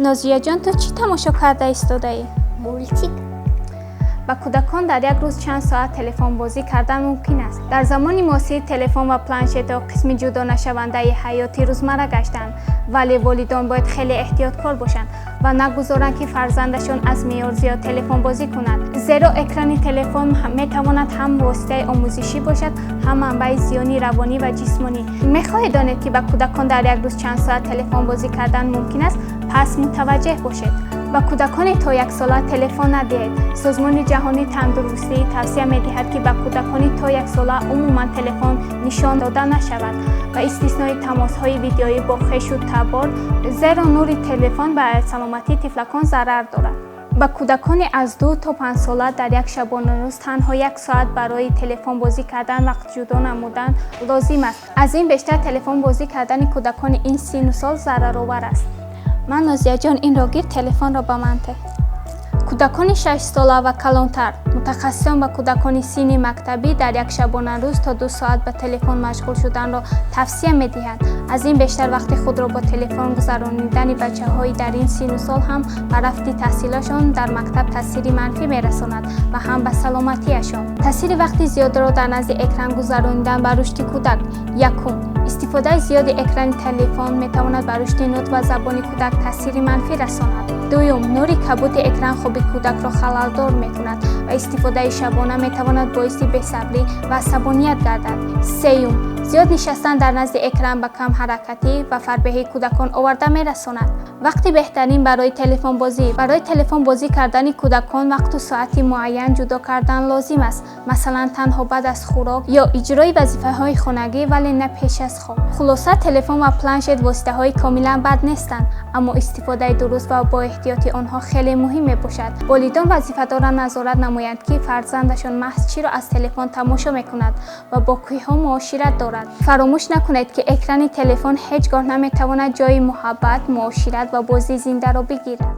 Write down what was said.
نازیه جان تو چی تماشا کرده ایستاده؟ مولتیک. با کودکان در یک روز چند ساعت تلفن بازی کردن ممکن است. در زمان ماسی تلفن و پلانشت‌ها قسمی ҷудонашавандаи ҳаёти рӯзмарра гаштаанд، вале волидон бояд хеле эҳтиёткор бошанд ва нагузоранд ки фарзандашон аз меъёр зиёд телефонбозӣ кунанд. зеро экрани телефон метавонад ҳам воситаи омӯзишӣ бошад, ҳам манбаи зиёни равонӣ ва ҷисмонӣ. мехоҳед донед ки ба кӯдакон дар як рӯз чанд соат телефонбозӣ кардан мумкин аст? пас мутаваҷҷеҳ бошед. ба кӯдакони то яксола телефон надиҳед. созмони ҷаҳонии тандурустӣ тавсия медиҳад ки ба кӯдакони то яксола умуман телефон нишон дода нашавад ва истиснои тамосҳои видеоӣ бо хешу табор, зеро нури телефон ба саломатии тифлакон зарар дорад. ба кӯдакони аз 2 то 5 сола дар як шабонарӯз танҳо 1 соат барои телефонбозӣ кардан вақтҷудо намудан лозим аст. аз ин бештар телефонбозӣ кардани кӯдакони ин синну сол зараровар аст. ман нозия ҷон инро гир, телефонро ба ман теҳ. кӯдакони 6 сола ва калонтар. мутахассисон ба кӯдакони синни мактабӣ дар як шабонарӯз то 2 соат ба телефон машғул шуданро тавсия медиҳанд. аз ин бештар вақти худро бо телефон гузаронидани бачаҳои дар ин синну сол ҳам ба рафти таҳсилашон дар мактаб таъсири манфӣ мерасонад ва ҳам ба саломатиашон. таъсири вақти зиёдро дар назди экран гузаронидан ба рушди кӯдак. якум, истифодаи зиёди экрани телефон метавонад ба рушди нутқ ва забони кӯдак таъсири манфӣ расонад. дуюм, нури кабуди экран хоби кӯдакро халалдор мекунад ва истифодаи шабона метавонад боиси бесабрӣ ва асабоният гардад. сеюм, зиёд нишастан дар назди экран ба камҳаракатӣ ва фарбеҳии кӯдакон оварда мерасонад. вақти беҳтарин барои телефонбозӣ кардани кӯдакон вақту соати муайян ҷудо кардан лозим аст, масалан танҳо баъд аз хӯрок ё иҷрои вазифаҳои хонагӣ, вале на пеш аз хоб. хулоса, телефон ва планшет воситаҳои комилан бад нестанд, аммо истифодаи дуруст ва боэҳтиёти онҳо хеле муҳим мебошад. волидон вазифа доранд назорат намоянд ки фарзандашон маҳз чиро аз телефон тамошо мекунад ва бо киҳо муошират дорад. фаромӯш накунед ки экрани телефон ҳеҷ гоҳ наметавонад ҷойи муҳаббат, муошират ва бозии зиндаро бигирад.